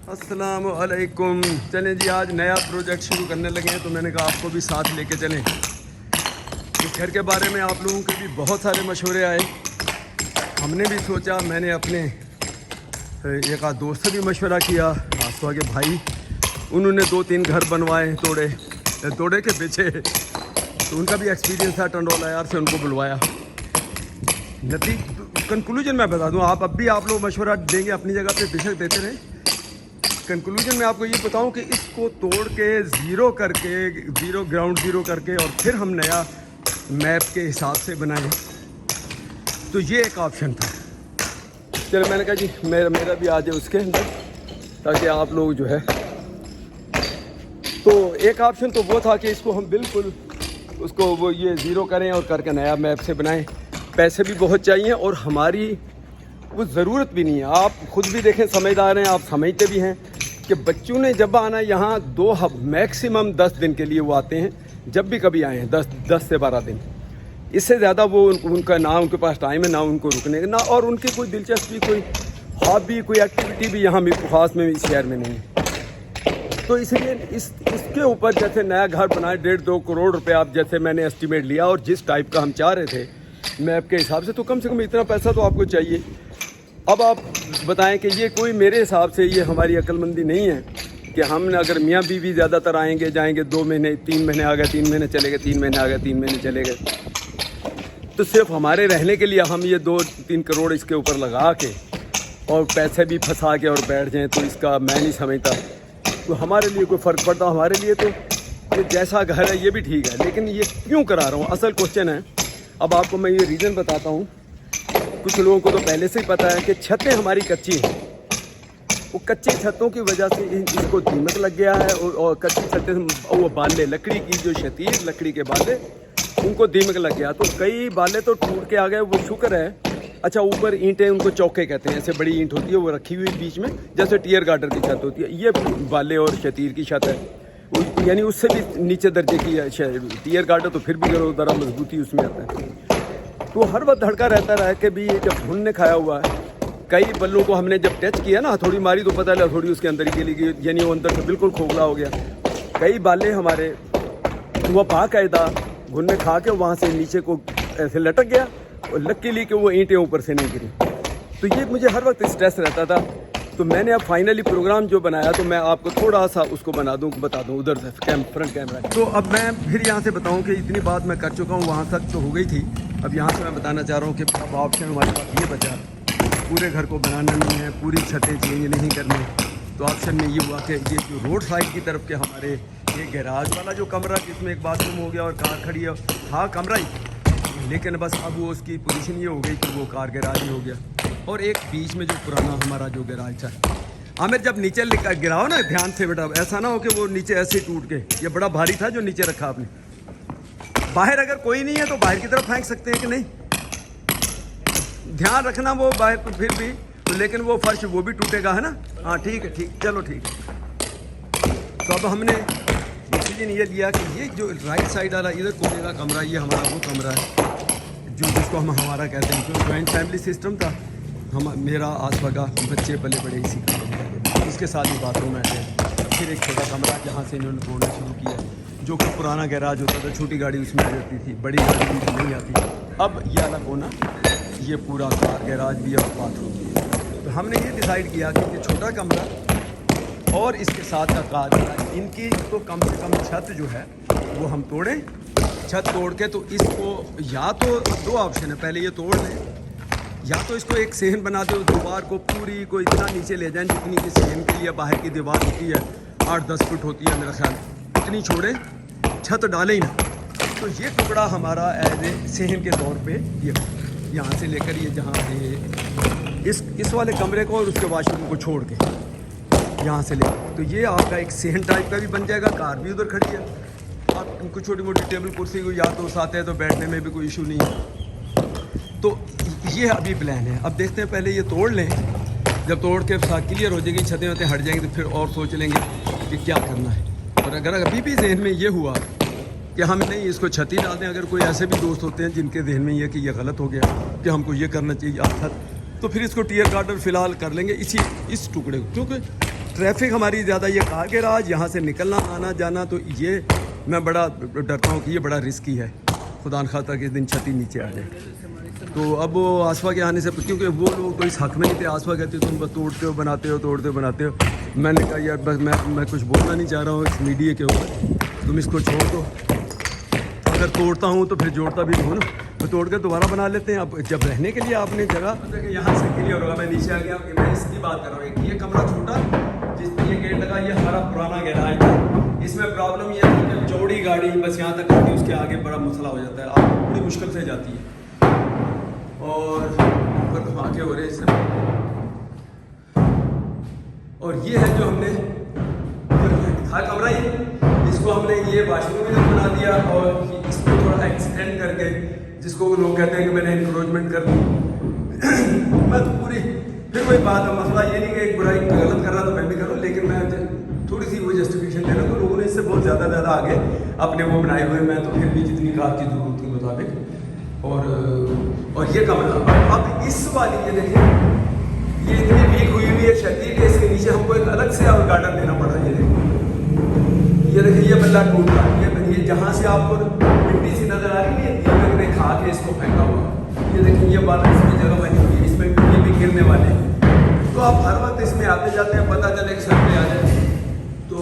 अस्सलामुअलैकुम। चलें जी, आज नया प्रोजेक्ट शुरू करने लगे हैं तो मैंने कहा आपको भी साथ लेके चलें। इस घर के बारे में आप लोगों के भी बहुत सारे मशवरे आए, हमने भी सोचा, मैंने अपने एक आध दोस्त से भी मशवरा किया, खासतौर के भाई, उन्होंने 2-3 घर बनवाए तोड़े के पीछे, तो उनका भी एक्सपीरियंस था। टंडोला यार से उनको बुलवाया। कंक्लूजन मैं बता दूं, आप अब भी आप लोग मशवरा देंगे अपनी जगह पे, बेशक देते रहें। कंक्लूजन में आपको ये बताऊं कि इसको तोड़ के ग्राउंड ज़ीरो करके और फिर हम नया मैप के हिसाब से बनाएं, तो ये एक ऑप्शन था। चलो मैंने कहा जी मेरा भी आ जाए उसके अंदर, ताकि आप लोग जो है, तो एक ऑप्शन तो वो था कि इसको हम बिल्कुल उसको वो ये ज़ीरो करें और करके नया मैप से बनाएं। पैसे भी बहुत चाहिए और हमारी वो ज़रूरत भी नहीं है। आप ख़ुद भी देखें, समझदार हैं, आप समझते भी हैं कि बच्चों ने जब आना यहाँ 2 मैक्सिमम 10 दिन के लिए वो आते हैं, जब भी कभी आए हैं 10 से 12 दिन, इससे ज़्यादा वो उनका ना उनके पास टाइम है, ना उनको रुकने का, ना और उनकी कोई दिलचस्पी, कोई हॉबी, कोई एक्टिविटी भी यहाँ खास में इस शहर में नहीं है। तो इसलिए इसके ऊपर जैसे नया घर बनाए 1.5-2 करोड़ रुपए आप जैसे मैंने एस्टिमेट लिया, और जिस टाइप का हम चाह रहे थे मैप के हिसाब से, तो कम से कम इतना पैसा तो आपको चाहिए। अब आप बताएं कि ये कोई, मेरे हिसाब से ये हमारी अक्लमंदी नहीं है कि हम अगर मियाँ बीवी ज़्यादातर आएंगे जाएंगे, 2 महीने 3 महीने आ गए, 3 महीने चले गए, 3 महीने आ गए, 3 महीने चले गए, तो सिर्फ हमारे रहने के लिए हम ये 2-3 करोड़ इसके ऊपर लगा के और पैसे भी फंसा के और बैठ जाएँ, तो इसका मैं नहीं समझता तो हमारे लिए कोई फ़र्क पड़ता। हमारे लिए तो ये जैसा घर है ये भी ठीक है, लेकिन ये क्यों करा रहा हूँ, असल क्वेश्चन है। अब आपको मैं ये रीज़न बताता हूँ। कुछ लोगों को तो पहले से ही पता है कि छतें हमारी कच्ची हैं, वो कच्ची छतों की वजह से इसको दीमक लग गया है, और कच्ची छतें वो बाले, लकड़ी की जो शतीर लकड़ी के बाले, उनको दीमक लग गया, तो कई बाले तो टूट के आ गए। वो शुक्र है, अच्छा ऊपर ईंटें, उनको चौके कहते हैं, ऐसे बड़ी ईंट होती है वो रखी हुई बीच में, जैसे टियर गार्डर की छत होती है, ये बाले और शतीर की छत है, यानी उससे भी नीचे दर्जे की है। टियर गार्डर तो फिर भी करो ज़रा मजबूती उसमें आता है। तो हर वक्त धड़का रहता रहा कि भी ये जब घुन ने खाया हुआ है, कई बल्लों को हमने जब टच किया ना, थोड़ी मारी तो पता लगा थोड़ी उसके अंदर ही चली गई, यानी वो अंदर से बिल्कुल खोखला हो गया। कई बाले हमारे वो बाकायदा घुन ने खा के वहाँ से नीचे को ऐसे लटक गया, और लकीली कि वो ईंटें ऊपर से नहीं गिरी। तो ये मुझे हर वक्त स्ट्रेस रहता था। तो मैंने अब फाइनली प्रोग्राम जो बनाया, तो मैं आपको थोड़ा सा उसको बता दूं उधर से फ्रंट कैमरा। तो अब मैं फिर यहाँ से बताऊं कि इतनी बात मैं कर चुका हूँ, वहाँ तक तो हो गई थी। अब यहाँ से मैं बताना चाह रहा हूँ कि अब ऑप्शन हमारे पास ये बचा, पूरे घर को बनाना नहीं है, पूरी छतें चेंज नहीं करनी। तो ऑप्शन में ये हुआ कि ये जो रोड साइड की तरफ के हमारे ये गैराज वाला जो कमरा, जिसमें एक बाथरूम हो गया और कार खड़ी है, हाँ कमरा ही, लेकिन बस अब वो उसकी पोजीशन ये हो गई कि वो कार गैराज ही हो गया। और एक बीच में जो पुराना हमारा जो गैराज था, आमिर जब नीचे गिराओ ना ध्यान से बेटा, ऐसा ना हो कि वो नीचे ऐसे टूट के, ये बड़ा भारी था जो नीचे रखा आपने। बाहर अगर कोई नहीं है तो बाहर की तरफ फेंक सकते हैं कि नहीं, ध्यान रखना वो बाहर तो फिर भी तो, लेकिन वो फर्श वो भी टूटेगा, है ना। हाँ ठीक है, ठीक, चलो ठीक है। तो अब हमने डिसीजन ये लिया कि ये जो राइट साइड वाला इधर कोने का कमरा, ये हमारा वो कमरा है जो जिसको हम हमारा कहते हैं, जो जॉइंट फैमिली सिस्टम था। मेरा आसपास का बच्चे पले बड़े इसी का, इसके साथ ही बाथरूम है, फिर एक छोटा कमरा जहाँ से इन्होंने तोड़ना शुरू किया, जो कि पुराना गैराज होता था, छोटी गाड़ी उसमें आ जाती थी, बड़ी गाड़ी भी नहीं आती। अब ये अलग होना, ये पूरा कार गैराज भी है और बाथरूम भी है। तो हमने ये डिसाइड किया कि ये छोटा कमरा और इसके साथ का कार गैराज, इनकी तो कम से कम छत जो है वो हम तोड़ें। छत तोड़ के तो इसको या तो 2 ऑप्शन है, पहले ये तोड़ लें, या तो इसको एक सेहन बना दो, दीवार को पूरी को इतना नीचे ले जाएं जितनी कि सेहन के लिए बाहर की दीवार होती है, 8-10 फुट होती है मेरा ख्याल, इतनी छोड़े, छत डालें ही ना। तो ये टुकड़ा हमारा एज ए सेहन के तौर पे ये यहाँ से लेकर ये जहाँ पे इस वाले कमरे को और उसके वाशरूम को छोड़ के यहाँ से लेकर, तो ये आपका एक सेहन टाइप का भी बन जाएगा। कार भी उधर खड़ी है, आप इनको छोटी मोटी टेबल कुर्सी को या तो साथ है तो बैठने में भी कोई इशू नहीं है। तो ये अभी प्लान है। अब देखते हैं, पहले ये तोड़ लें, जब तोड़ के साथ क्लियर हो जाएगी, छतें वतें हट जाएंगी, तो फिर और सोच लेंगे कि क्या करना है। और अगर अभी भी जहन में ये हुआ कि हम नहीं इसको छत ही डाल दें, अगर कोई ऐसे भी दोस्त होते हैं जिनके जहन में ये कि ये गलत हो गया कि हमको ये करना चाहिए छत, तो फिर इसको टियर गार्डर फिलहाल कर लेंगे इस टुकड़े को, क्योंकि ट्रैफिक हमारी ज़्यादा ये कहा कि राज यहाँ से निकलना आना जाना, तो ये मैं बड़ा डरता हूँ कि ये बड़ा रिस्की है, खुदा न खास्ता किस दिन छती नीचे आ जाए। तो अब वो आसफा के आने से, क्योंकि वो लोग तो इस हक में नहीं थे, आसफा कहते हो तुम बस तोड़ते हो बनाते हो तोड़ते हो बनाते हो। मैंने कहा यार बस मैं कुछ बोलना नहीं चाह रहा हूँ इस मीडिया के ऊपर, तुम इसको छोड़ दो। अगर तोड़ता हूँ तो फिर जोड़ता भी हूँ ना, तो तोड़ कर दोबारा बना लेते हैं। अब जब रहने के लिए आपने जगह, यहाँ से क्लियर होगा, मैं नीचे आ गया कि मैं इसकी बात कर रहा हूँ। ये कमरा छोटा जिसमें ये गेट लगा, ये हमारा पुराना गैराज था। इसमें प्रॉब्लम ये है कि चौड़ी गाड़ी बस यहाँ तक आती है, उसके आगे बड़ा मसला हो जाता है, आप बड़ी मुश्किल से जाती है। और ऊपर धमाके हो रहे हैं इसमें। और ये है जो हमने दिखा कमरा, ये इसको हमने ये वाशरूम भी बना दिया और इसको थोड़ा एक्सटेंड करके, जिसको लोग कहते हैं कि मैंने इंक्रोचमेंट कर दी। मैं तो पूरी फिर कोई बात है, मसला ये नहीं कि एक बुराई गलत कर रहा तो मैं भी करूँ, लेकिन मैं थोड़ी सी वो जस्टिफिकेशन दे रहा हूँ। तो लोगों ने इससे बहुत ज़्यादा आगे अपने वो बनाए हुए, मैं तो फिर भी जितनी कार की ज़रूरत के मुताबिक। और ये कमरा अब इस वाली ये देखिए, ये इतनी वीक हुई है शक्ति कि इसके नीचे हमको एक अलग से अब गार्डन देना पड़ा। ये देखिए ये बल्ला टूट रहा है, ये जहाँ से आपको मिट्टी सी नजर आ रही है, ये मैंने खा के इसको फेंका हुआ। ये देखिए ये बात इसमें जगह बनी हुई है, इसमें ये भी गिरने वाले हैं। तो आप हर वक्त इसमें आते जाते हैं, पता चले कि सर पे आ जाए तो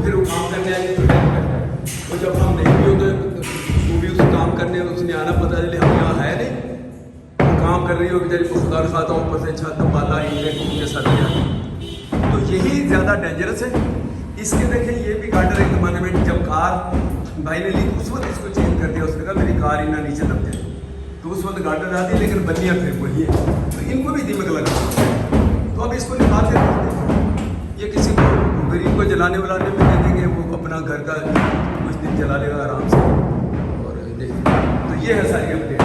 फिर वो काम करने आएंगे तो टाइम करता है। तो जब हम नहीं भी होते वो भी उस काम करने उसने आना, पता चले हम यहाँ है नहीं, वो काम कर रही हो बेचारी को खुदा खाता हूँ, ऊपर से छत पाला के साथ जाए। तो यही ज़्यादा डेंजरस है। इसके देखें ये भी गार्डर एक ज़माने में जब कार भाई ने ली तो उस वक्त इसको चेंज कर दिया, उसने कहा मेरी कार ही ना नीचे दब जाए, तो उस वक्त गार्डर आती, लेकिन बनिया फिर वही है। तो इनको भी दिमाग लगा, तो अब इसको निकाल के ये किसी को गरीब को जलाने वलाने में दे देंगे, वो अपना घर का कुछ दिन जला लेगा आराम से। और तो ये है सारी अपडेट।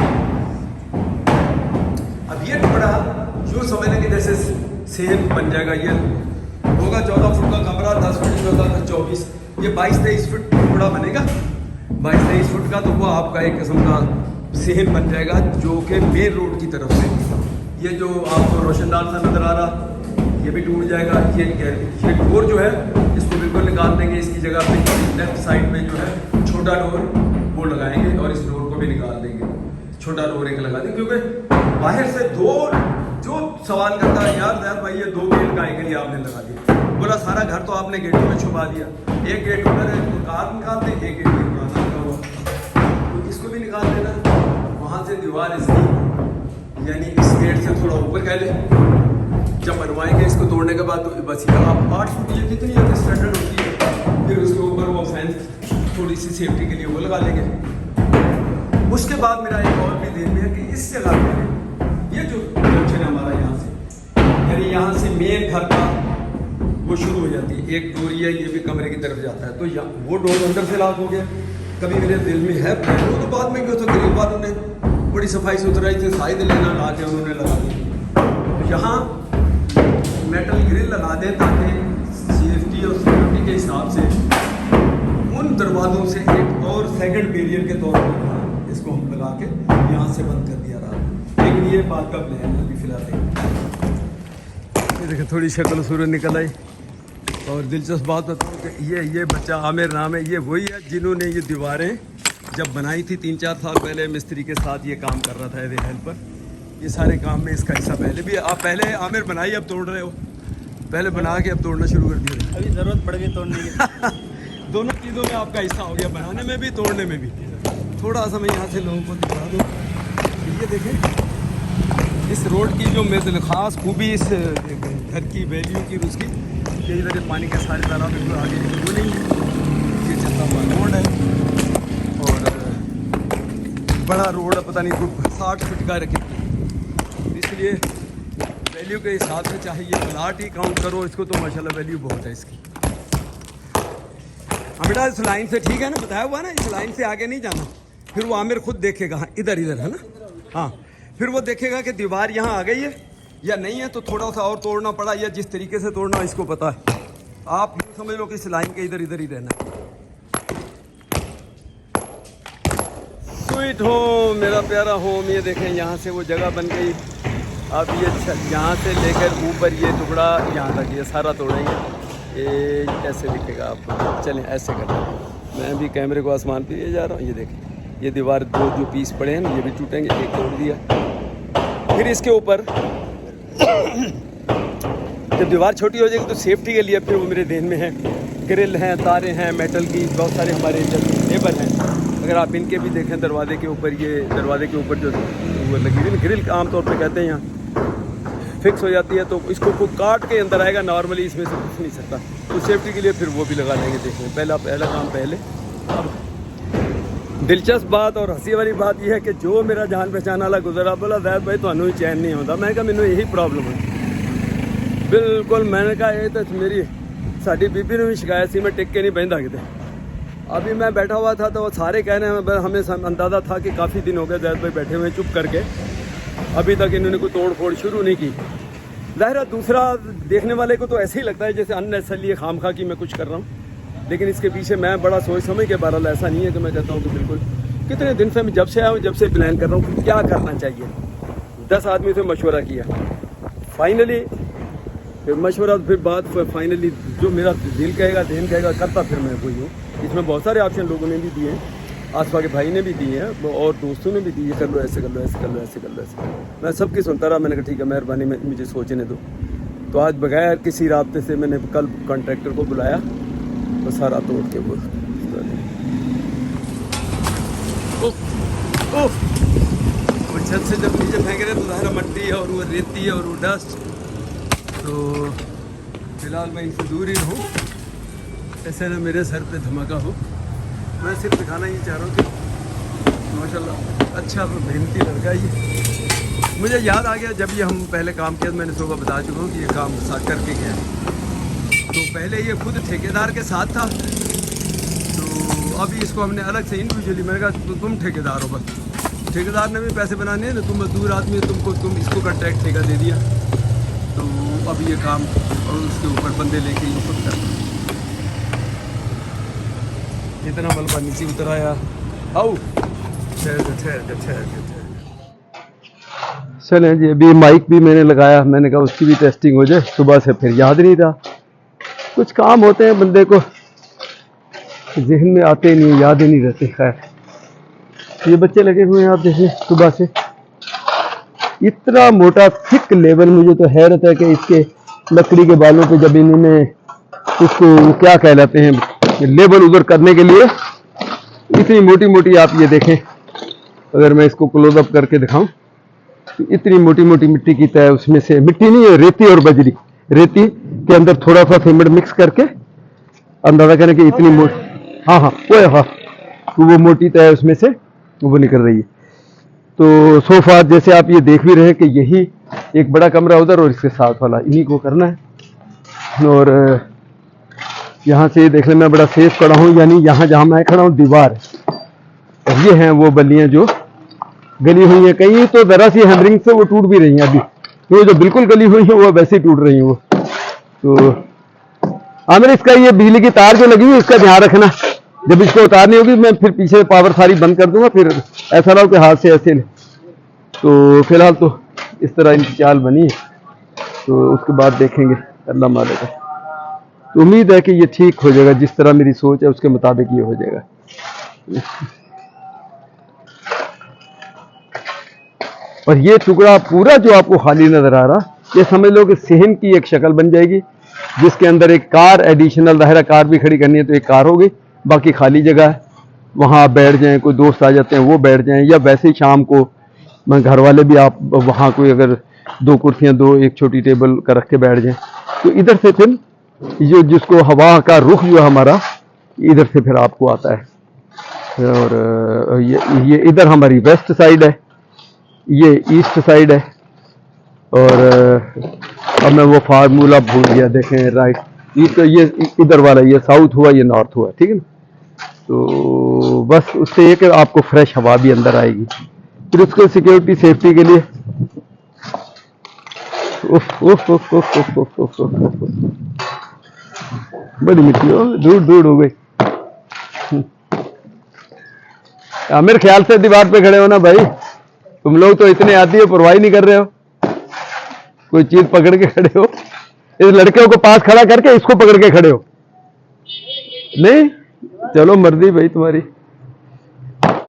अब ये टुकड़ा यूँ समझ लें कि जैसे सेब बन जाएगा, ये होगा 14 फुट का कमरा, 10 फुट 14 24, ये 22-23 फुट टुकड़ा बनेगा, 22-23 फुट का। तो वो आपका एक किस्म का सेब बन जाएगा, जो कि मेन रोड की तरफ से। ये जो आपको रोशनदान सा नज़र आ रहा, ये भी टूट जाएगा। ये डोर जो है इसको बिल्कुल निकाल देंगे, इसकी जगह पे लेफ्ट साइड में जो है छोटा डोर वो लगाएंगे और इस डोर को भी निकाल देंगे, छोटा डोर एक लगा देंगे। क्योंकि बाहर से दो जो सवाल करता है यार भाई ये 2 गेट का के लिए आपने लगा दिया, बोला सारा घर तो आपने गेटों में छुपा दिया, एक गेट उधर है तो कार निकाल दे, एक गेट पुराना लगा हुआ तो इसको भी निकाल देना। वहाँ से दीवार इसकी यानी इस गेट से थोड़ा ऊपर कह ले, जब बनवाएंगे इसको तोड़ने के बाद तो बस आप 8 फुट ये जितनी स्टैंडर्ड होती है, फिर उसके ऊपर वो फेंस थोड़ी सी सेफ्टी के लिए वो लगा लेंगे। उसके बाद मेरा एक और भी दिन में है कि इस जगह पे ये जो जंक्शन है हमारा यहाँ से, यानी यहाँ से मेन घर का वो शुरू हो जाती है, एक डोर है, ये भी कमरे की तरफ जाता है। तो वो डोर अंदर से लॉक हो गया, कभी मेरे दिल में है वो तो बाद में क्यों, तो गरीब वालों ने बड़ी सफाई सुथराई से शायद लेना ला के उन्होंने लगा दी। यहाँ मेटल ग्रिल लगा दें ताकि सेफ्टी और सिक्योरिटी के हिसाब से उन दरवाज़ों से एक और सेकंड बैरियर के तौर पर इसको हम लगा के यहाँ से बंद कर दिया रहा। लेकिन ये बात का प्लान है अभी फिलहाल। ये देखिए थोड़ी शक्ल सूरत निकल आई। और दिलचस्प बात बताऊँ कि ये बच्चा आमिर नाम है, ये वही है जिन्होंने ये दीवारें जब बनाई थी 3-4 साल पहले, मिस्त्री के साथ ये काम कर रहा था एज ए हेल्पर। ये सारे काम में इसका हिस्सा पहले भी आप पहले आमिर बनाई अब तोड़ रहे हो, पहले बना के अब तोड़ना शुरू कर दिया, अभी ज़रूरत पड़ गई तोड़ने की। दोनों चीज़ों में आपका हिस्सा हो गया, बनाने में भी तोड़ने में भी। थोड़ा सा मैं यहाँ से लोगों को दिखा दूँ, ये देखें इस रोड की जो मेरे ख़ास खूबी इस घर की वैल्यू की उसकी, ये इधर पानी के सारे तालाब बिल्कुल आगे वो नहीं, ये चलता हुआ रोड है और बड़ा रोड है, पता नहीं 60 फुट का रखे, इसलिए वैल्यू के हिसाब से चाहे ये प्लाट ही काउंट करो इसको तो माशाल्लाह वैल्यू बहुत है इसकी। हाँ बेटा इस लाइन से ठीक है ना, बताया हुआ ना, इस लाइन से आगे नहीं जाना। फिर वो आमिर खुद देखेगा, हाँ इधर है ना, हाँ फिर वो देखेगा कि दीवार यहाँ आ गई है या नहीं है, तो थोड़ा सा और तोड़ना पड़ा या जिस तरीके से तोड़ना इसको पता है। आप यूँ समझ लो कि इस लाइन के इधर ही रहना। स्वीट होम, मेरा प्यारा होम, ये देखें यहाँ से वो जगह बन गई। अब ये यहाँ से लेकर ऊपर ये टुकड़ा यहाँ तक ये सारा तोड़ेंगे। ये कैसे दिखेगा आपको? चलें ऐसे करते हैं, मैं भी कैमरे को आसमान पे ले जा रहा हूँ। ये देखें, ये दीवार दो जो पीस पड़े हैं ना ये भी टूटेंगे, एक तोड़ दिया। फिर इसके ऊपर जब दीवार छोटी हो जाएगी तो सेफ्टी के लिए फिर वो मेरे ध्यान में है, ग्रिल हैं, तारें हैं मेटल की, बहुत सारे हमारे लेबर हैं। अगर आप इनके भी देखें दरवाजे के ऊपर, ये दरवाजे के ऊपर जो वो लगी हुई ग्रिल आमतौर पर कहते हैं यहाँ फिक्स हो जाती है, तो इसको कोई काट के अंदर आएगा, नॉर्मली इसमें से कुछ नहीं सकता, तो सेफ्टी के लिए फिर वो भी लगा लेंगे। देखें पहला काम पहले। अब दिलचस्प बात और हंसी वाली बात यह है कि जो मेरा जान पहचान वाला गुजरा बोला जैद भाई थानू ही चैन नहीं होता। मैं कहा मैनू यही प्रॉब्लम है बिल्कुल। मैंने कहा ये तो मेरी साड़ी बीबी ने भी शिकायत सी, मैं टिक के नहीं बहता किते। अभी मैं बैठा हुआ था तो वो सारे कह रहे हैं, हमें अंदाज़ा था कि काफ़ी दिन हो गए जैद भाई बैठे हुए चुप करके, अभी तक इन्होंने कोई तोड़ फोड़ शुरू नहीं की। ज़ाहिर दूसरा देखने वाले को तो ऐसे ही लगता है जैसे अननेसेसरली खामखा की मैं कुछ कर रहा हूँ, लेकिन इसके पीछे मैं बड़ा सोच समझ के बहरहाल ऐसा नहीं है कि मैं कहता हूँ कि बिल्कुल। कितने दिन से मैं जब से आया हूँ, जब से प्लान कर रहा हूँ कि क्या करना चाहिए, 10 आदमी से मशवरा किया, फाइनली फिर मशवरा, फिर बात फाइनली जो मेरा दिल कहेगा ध्यान कहेगा करता फिर मैं वही हूँ। इसमें बहुत सारे ऑप्शन लोगों ने भी दिए हैं, आसपा के भाई ने भी दिए हैं और दोस्तों ने भी दिए, कर लो ऐसे कर लो ऐसे कर लो ऐसे कर लो ऐसे। मैं सबकी सुनता रहा, मैंने कहा ठीक है मेहरबानी मुझे सोचने दो। तो आज बगैर किसी राब्ते से मैंने कल कॉन्ट्रैक्टर को बुलाया तो सारा तोड़ के वो छत से जब नीचे फेंक रहे तो ज़ाहिर मट्टी है और वो रेती है और वो डस्ट। तो फिलहाल मैं इनसे दूर ही रहूँ, ऐसे ना मेरे सर पे धमाका हो। मैं सिर्फ दिखाना ही चाह रहा हूँ कि माशाल्लाह अच्छा मेहनती लड़का ये। मुझे याद आ गया जब ये हम पहले काम किया, मैंने सुबह बता चुका हूँ कि ये काम साथ करके गया है। तो पहले ये खुद ठेकेदार के साथ था, तो अभी इसको हमने अलग से इंडिविजुअली, मैंने कहा तो तुम ठेकेदार हो, बस ठेकेदार ने भी पैसे बनाने हैं ना, तुम मजदूर आदमी तुम इसको कॉन्ट्रैक्ट ठेका दे दिया, तो अब ये काम और उसके ऊपर बंदे लेके ये खुद करना। इतना मलबा नीचे उतर आया। आओ चलें जी, अभी माइक भी मैंने लगाया, मैंने कहा उसकी भी टेस्टिंग हो जाए, सुबह से फिर याद नहीं था। कुछ काम होते हैं बंदे को जहन में आते नहीं, याद ही नहीं रहते। खैर ये बच्चे लगे हुए हैं आप देखिए सुबह से, इतना मोटा थिक लेवल। मुझे तो हैरत है कि इसके लकड़ी के बालों पे जब इन्होंने उसको क्या कहलाते हैं लेबल उधर करने के लिए इतनी मोटी मोटी, आप ये देखें अगर मैं इसको क्लोजअप करके दिखाऊं तो इतनी मोटी मोटी मिट्टी की तय, उसमें से मिट्टी नहीं है, रेती और बजरी, रेती के अंदर थोड़ा सा सीमेंट मिक्स करके अंदाजा करें कि इतनी मोटी, हाँ तो वो मोटी तय उसमें से वो निकल रही है। तो सोफा जैसे आप ये देख भी रहे हैं कि यही एक बड़ा कमरा उधर और इसके साथ वाला इन्हीं को करना है। और यहाँ से देख लें मैं बड़ा सेफ खड़ा हूँ, यानी यहाँ जहाँ मैं खड़ा हूँ दीवार है, और ये हैं वो बल्लियाँ जो गली हुई हैं, कहीं तो जरा सी हैमरिंग से वो टूट भी रही हैं। अभी तो जो बिल्कुल गली हुई है वो वैसे ही टूट रही हैं वो। तो आमिर इसका ये बिजली की तार जो लगी हुई है इसका ध्यान रखना, जब इसको उतारनी होगी मैं फिर पीछे पावर सारी बंद कर दूंगा, फिर ऐसा ना हो कि हाथ से ऐसे ले। तो फिलहाल तो इस तरह इनकी चाल बनी है, तो उसके बाद देखेंगे अल्लाह मालिक है। तो उम्मीद है कि ये ठीक हो जाएगा, जिस तरह मेरी सोच है उसके मुताबिक ये हो जाएगा। और ये टुकड़ा पूरा जो आपको खाली नजर आ रहा, ये समझ लो कि सहन की एक शक्ल बन जाएगी, जिसके अंदर एक कार एडिशनल, दायरा कार भी खड़ी करनी है तो एक कार होगी, बाकी खाली जगह है, वहाँ आप बैठ जाएं, कोई दोस्त आ जाते हैं वो बैठ जाएं, या वैसे ही शाम को मैं घर वाले भी आप वहाँ कोई अगर 2 कुर्सियाँ, 2 एक छोटी टेबल का रख के बैठ जाएं, तो इधर से फिर जो जिसको हवा का रुख जो हमारा इधर से फिर आपको आता है। और ये इधर हमारी वेस्ट साइड है, ये ईस्ट साइड है, और अब मैं वो फार्मूला भूल गया, देखें राइट ईस्ट, ये इधर वाला ये साउथ हुआ, ये नॉर्थ हुआ, ठीक है ना। तो बस उससे ये कि आपको फ्रेश हवा भी अंदर आएगी। फिर उसको सिक्योरिटी सेफ्टी के लिए बड़ी मिट्टी हो, दूर हो गई। मेरे ख्याल से दीवार पे खड़े हो ना भाई, तुम लोग तो इतने आती हो परवाही नहीं कर रहे हो, कोई चीज पकड़ के खड़े हो। इस लड़के को पास खड़ा करके इसको पकड़ के खड़े हो। नहीं, चलो मर्जी भाई तुम्हारी।